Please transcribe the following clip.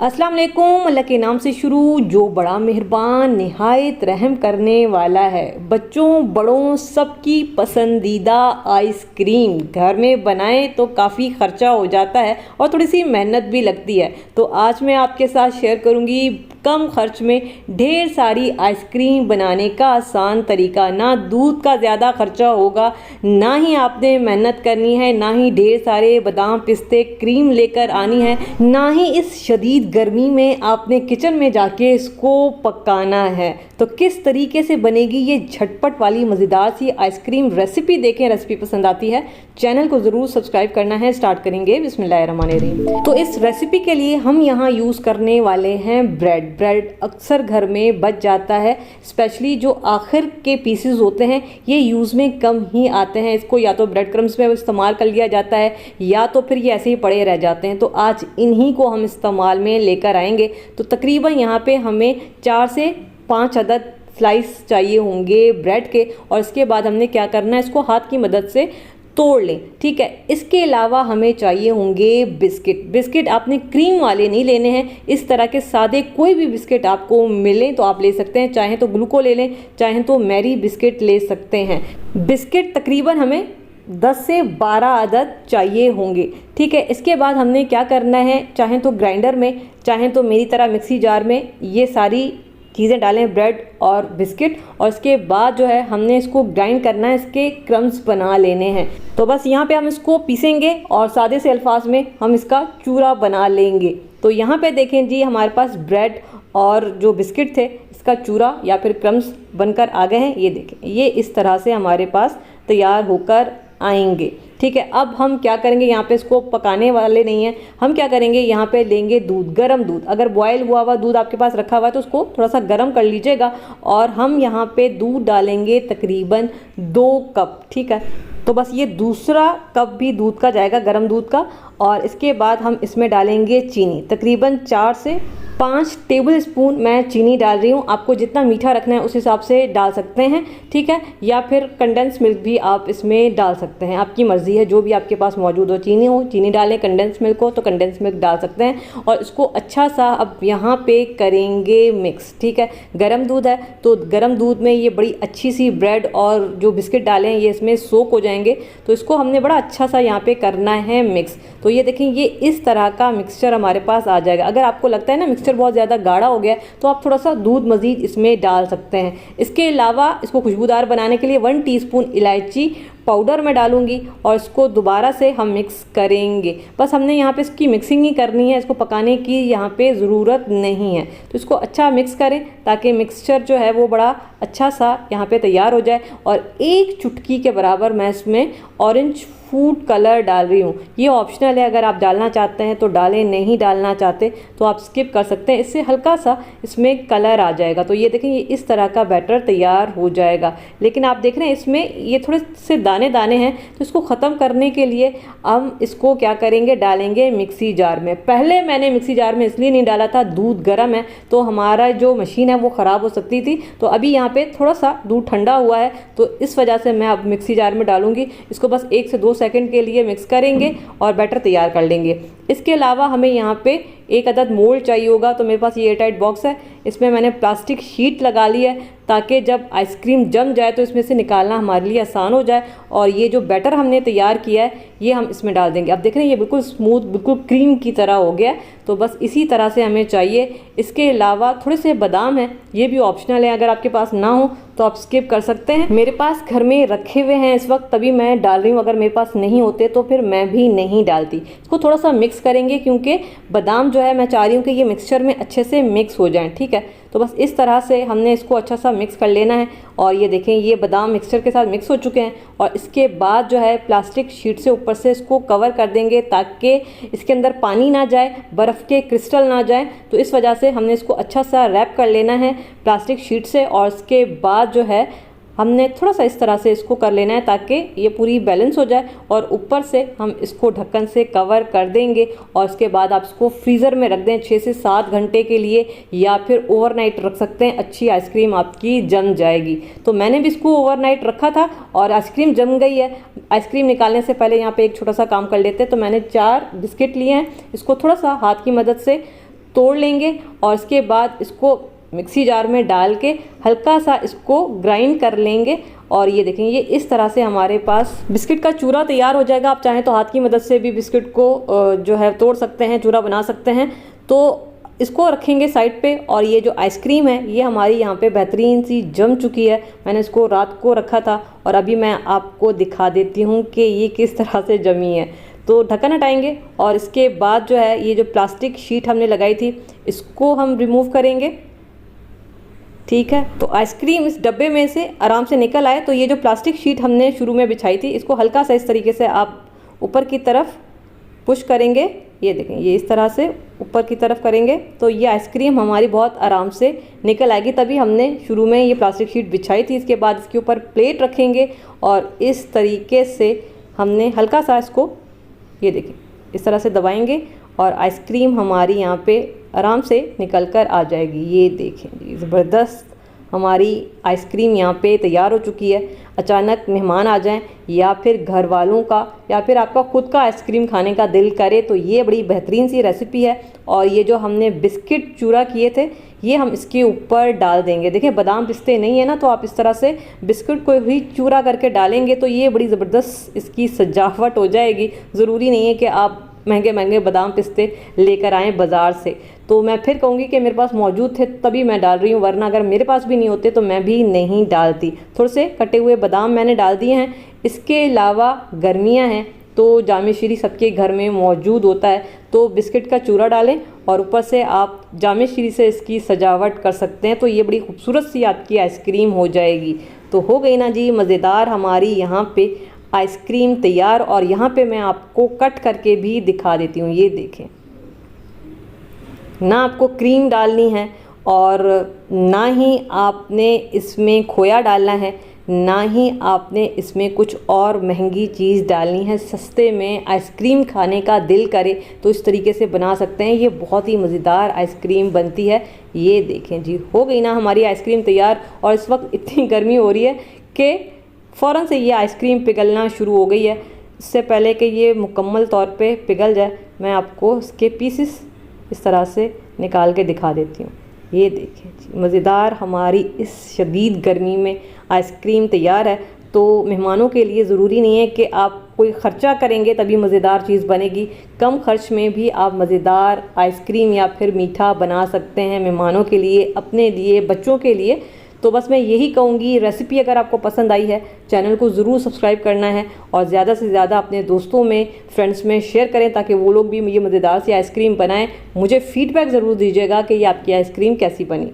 अस्सलाम वालेकुम। अल्लाह के नाम से शुरू जो बड़ा मेहरबान निहायत रहम करने वाला है। बच्चों बड़ों सबकी पसंदीदा आइसक्रीम घर में बनाएं तो काफ़ी ख़र्चा हो जाता है और थोड़ी सी मेहनत भी लगती है। तो आज मैं आपके साथ शेयर करूंगी कम खर्च में ढेर सारी आइसक्रीम बनाने का आसान तरीका। ना दूध का ज़्यादा खर्चा होगा, ना ही आपने मेहनत करनी है, ना ही ढेर सारे बादाम पिस्ते क्रीम लेकर आनी है, ना ही इस शदीद गर्मी में आपने किचन में जाके इसको पकाना है। तो किस तरीके से बनेगी ये झटपट वाली मज़ेदार सी आइसक्रीम रेसिपी देखें। रेसिपी पसंद आती है चैनल को ज़रूर सब्सक्राइब करना है। स्टार्ट करेंगे बिस्मिल्लाहिर्रहमानिर्रहीम। तो इस रेसिपी के लिए हम यहाँ यूज़ करने वाले हैं ब्रेड अक्सर घर में बच जाता है, स्पेशली जो आखिर के पीसेस होते हैं ये यूज़ में कम ही आते हैं। इसको या तो ब्रेड क्रम्स में इस्तेमाल कर लिया जाता है या तो फिर ये ऐसे ही पड़े रह जाते हैं। तो आज इन्हीं को हम इस्तेमाल में लेकर आएंगे। तो तकरीबन यहाँ पे हमें 4 से 5 अदद स्लाइस चाहिए होंगे ब्रेड के, और इसके बाद हमने क्या करना है, इसको हाथ की मदद से तोड़ लें। ठीक है, इसके अलावा हमें चाहिए होंगे बिस्किट आपने क्रीम वाले नहीं लेने हैं, इस तरह के सादे कोई भी बिस्किट आपको मिलें तो आप ले सकते हैं। चाहें तो ग्लूको ले लें, चाहें तो मैरी बिस्किट ले सकते हैं। बिस्किट तकरीबन हमें 10 से 12 अदद चाहिए होंगे। ठीक है, इसके बाद हमने क्या करना है, चाहें तो ग्राइंडर में, चाहें तो मेरी तरह मिक्सी जार में ये सारी चीज़ें डालें, ब्रेड और बिस्किट, और इसके बाद जो है हमने इसको ग्राइंड करना है, इसके क्रम्स बना लेने हैं। तो बस यहाँ पे हम इसको पीसेंगे और सादे से अल्फाज में हम इसका चूरा बना लेंगे। तो यहाँ पे देखें जी, हमारे पास ब्रेड और जो बिस्किट थे इसका चूरा या फिर क्रम्स बनकर आ गए हैं। ये देखें, ये इस तरह से हमारे पास तैयार होकर आएंगे। ठीक है, अब हम क्या करेंगे, यहाँ पे इसको पकाने वाले नहीं हैं, हम क्या करेंगे, यहाँ पे लेंगे दूध, गर्म दूध। अगर बॉयल हुआ हुआ दूध आपके पास रखा हुआ है तो उसको थोड़ा सा गर्म कर लीजिएगा, और हम यहाँ पे दूध डालेंगे तकरीबन 2 कप। ठीक है, तो बस ये दूसरा कप भी दूध का जाएगा, गर्म दूध का। और इसके बाद हम इसमें डालेंगे चीनी, तकरीबन 4 से 5 टेबल स्पून मैं चीनी डाल रही हूँ। आपको जितना मीठा रखना है उस हिसाब से डाल सकते हैं। ठीक है, या फिर कंडेंस मिल्क भी आप इसमें डाल सकते हैं, आपकी मर्ज़ी है, जो भी आपके पास मौजूद हो। चीनी डालें, कंडेंस मिल्क हो तो कंडेंस मिल्क डाल सकते हैं। और इसको अच्छा सा अब यहाँ पे करेंगे मिक्स। ठीक है, गर्म दूध है तो गर्म दूध में ये बड़ी अच्छी सी ब्रेड और जो बिस्किट डाले हैं ये इसमें सोक हो जाएंगे। तो इसको हमने बड़ा अच्छा सा यहाँ पे करना है मिक्स। तो ये देखें, ये इस तरह का मिक्सचर हमारे पास आ जाएगा। अगर आपको लगता है ना मिक्सचर बहुत ज़्यादा गाढ़ा हो गया है तो आप थोड़ा सा दूध मज़ीद इसमें डाल सकते हैं। इसके अलावा इसको खुशबूदार बनाने के लिए 1 टीस्पून इलायची पाउडर में डालूंगी और इसको दोबारा से हम मिक्स करेंगे। बस हमने यहाँ पे इसकी मिक्सिंग ही करनी है, इसको पकाने की यहाँ पे ज़रूरत नहीं है। तो इसको अच्छा मिक्स करें ताकि मिक्सचर जो है वो बड़ा अच्छा सा यहाँ पे तैयार हो जाए। और 1 चुटकी के बराबर मैं इसमें ऑरेंज फूड कलर डाल रही हूँ। ये ऑप्शनल है, अगर आप डालना चाहते हैं तो डालें, नहीं डालना चाहते तो आप स्किप कर सकते हैं। इससे हल्का सा इसमें कलर आ जाएगा। तो ये देखें, ये इस तरह का बैटर तैयार हो जाएगा। लेकिन आप देख रहे हैं इसमें ये थोड़े से दाने दाने हैं, तो इसको ख़त्म करने के लिए हम इसको क्या करेंगे, डालेंगे मिक्सी जार में। पहले मैंने मिक्सी जार में इसलिए नहीं डाला था, दूध गर्म है तो हमारा जो मशीन है वो ख़राब हो सकती थी। तो अभी यहाँ पे थोड़ा सा दूध ठंडा हुआ है तो इस वजह से मैं अब मिक्सी जार में डालूंगी। इसको बस 1 से 2 सेकंड के लिए मिक्स करेंगे और बैटर तैयार कर लेंगे। इसके अलावा हमें यहाँ पे 1 अदद मोल्ड चाहिए होगा। तो मेरे पास ये एयरटाइट बॉक्स है, इसमें मैंने प्लास्टिक शीट लगा ली है ताकि जब आइसक्रीम जम जाए तो इसमें से निकालना हमारे लिए आसान हो जाए। और ये जो बैटर हमने तैयार किया है ये हम इसमें डाल देंगे। अब देख रहे हैं ये बिल्कुल स्मूथ, बिल्कुल क्रीम की तरह हो गया। तो बस इसी तरह से हमें चाहिए। इसके अलावा थोड़े से बादाम हैं, ये भी ऑप्शनल है, अगर आपके पास ना हो तो आप स्किप कर सकते हैं। मेरे पास घर में रखे हुए हैं इस वक्त, तभी मैं डाल रही हूँ। अगर मेरे पास नहीं होते तो फिर मैं भी नहीं डालती। इसको थोड़ा सा मिक्स करेंगे क्योंकि बादाम जो है मैं चाह रही हूँ कि ये मिक्सचर में अच्छे से मिक्स हो जाएं। ठीक है, तो बस इस तरह से हमने इसको अच्छा सा मिक्स कर लेना है। और ये देखें, ये बादाम मिक्सचर के साथ मिक्स हो चुके हैं। और इसके बाद जो है प्लास्टिक शीट से ऊपर से इसको कवर कर देंगे ताकि इसके अंदर पानी ना जाए, बर्फ़ के क्रिस्टल ना जाए। तो इस वजह से हमने इसको अच्छा सा रैप कर लेना है प्लास्टिक शीट से। और इसके बाद जो है हमने थोड़ा सा इस तरह से इसको कर लेना है ताकि ये पूरी बैलेंस हो जाए। और ऊपर से हम इसको ढक्कन से कवर कर देंगे। और उसके बाद आप इसको फ्रीज़र में रख दें 6 से 7 घंटे के लिए, या फिर ओवरनाइट रख सकते हैं। अच्छी आइसक्रीम आपकी जम जाएगी। तो मैंने भी इसको ओवरनाइट रखा था और आइसक्रीम जम गई है। आइसक्रीम निकालने से पहले यहाँ पे एक छोटा सा काम कर लेते हैं। तो मैंने 4 बिस्किट लिए हैं, इसको थोड़ा सा हाथ की मदद से तोड़ लेंगे और इसके बाद इसको मिक्सी जार में डाल के हल्का सा इसको ग्राइंड कर लेंगे। और ये देखें, ये इस तरह से हमारे पास बिस्किट का चूरा तैयार हो जाएगा। आप चाहें तो हाथ की मदद से भी बिस्किट को जो है तोड़ सकते हैं, चूरा बना सकते हैं। तो इसको रखेंगे साइड पे। और ये जो आइसक्रीम है ये हमारी यहाँ पे बेहतरीन सी जम चुकी है। मैंने इसको रात को रखा था और अभी मैं आपको दिखा देती हूँ कि ये किस तरह से जमी है। तो ढक्कन हटाएंगे और इसके बाद जो है ये जो प्लास्टिक शीट हमने लगाई थी इसको हम रिमूव करेंगे। ठीक है, तो आइसक्रीम इस डब्बे में से आराम से निकल आए। तो ये जो प्लास्टिक शीट हमने शुरू में बिछाई थी इसको हल्का सा इस तरीके से आप ऊपर की तरफ पुश करेंगे। ये देखें, ये इस तरह से ऊपर की तरफ करेंगे तो ये आइसक्रीम हमारी बहुत आराम से निकल आएगी। तभी हमने शुरू में ये प्लास्टिक शीट बिछाई थी। इसके बाद इसके ऊपर प्लेट रखेंगे और इस तरीके से हमने हल्का सा इसको, ये देखें, इस तरह से दबाएंगे और आइसक्रीम हमारी यहाँ पे आराम से निकल कर आ जाएगी। ये देखें जी, ज़बरदस्त हमारी आइसक्रीम यहाँ पे तैयार हो चुकी है। अचानक मेहमान आ जाएं या फिर घर वालों का या फिर आपका खुद का आइसक्रीम खाने का दिल करे तो ये बड़ी बेहतरीन सी रेसिपी है। और ये जो हमने बिस्किट चूरा किए थे ये हम इसके ऊपर डाल देंगे। देखिए, बादाम पिस्ते नहीं है ना, तो आप इस तरह से बिस्किट को ही चूरा करके डालेंगे तो ये बड़ी ज़बरदस्त इसकी सजावट हो जाएगी। ज़रूरी नहीं है कि आप महंगे महंगे बादाम पिस्ते लेकर आएँ बाज़ार से। तो मैं फिर कहूँगी कि मेरे पास मौजूद थे तभी मैं डाल रही हूँ, वरना अगर मेरे पास भी नहीं होते तो मैं भी नहीं डालती। थोड़े से कटे हुए बादाम मैंने डाल दिए हैं। इसके अलावा गर्मियाँ हैं तो जामे शीरी सबके घर में मौजूद होता है, तो बिस्किट का चूरा डालें और ऊपर से आप जामे शीरी से इसकी सजावट कर सकते हैं। तो ये बड़ी खूबसूरत सी आपकी आइसक्रीम हो जाएगी। तो हो गई ना जी मज़ेदार हमारी यहाँ पे आइसक्रीम तैयार। और यहाँ पे मैं आपको कट करके भी दिखा देती हूँ। ये देखें, ना आपको क्रीम डालनी है और ना ही आपने इसमें खोया डालना है, ना ही आपने इसमें कुछ और महंगी चीज़ डालनी है। सस्ते में आइसक्रीम खाने का दिल करे तो इस तरीके से बना सकते हैं। ये बहुत ही मज़ेदार आइसक्रीम बनती है। ये देखें जी, हो गई ना हमारी आइसक्रीम तैयार। और इस वक्त इतनी गर्मी हो रही है कि फ़ौरन से ये आइसक्रीम पिघलना शुरू हो गई है। इससे पहले कि ये मुकम्मल तौर पे पिघल जाए मैं आपको इसके पीसेस इस तरह से निकाल के दिखा देती हूँ। ये देखिए, मज़ेदार हमारी इस शदीद गर्मी में आइसक्रीम तैयार है। तो मेहमानों के लिए ज़रूरी नहीं है कि आप कोई ख़र्चा करेंगे तभी मज़ेदार चीज़ बनेगी। कम खर्च में भी आप मज़ेदार आइसक्रीम या फिर मीठा बना सकते हैं मेहमानों के लिए, अपने लिए, बच्चों के लिए। तो बस मैं यही कहूँगी, रेसिपी अगर आपको पसंद आई है चैनल को ज़रूर सब्सक्राइब करना है और ज़्यादा से ज़्यादा अपने दोस्तों में, फ्रेंड्स में शेयर करें ताकि वो लोग भी ये मज़ेदार सी आइसक्रीम बनाएं। मुझे फ़ीडबैक ज़रूर दीजिएगा कि ये आपकी आइसक्रीम कैसी बनी।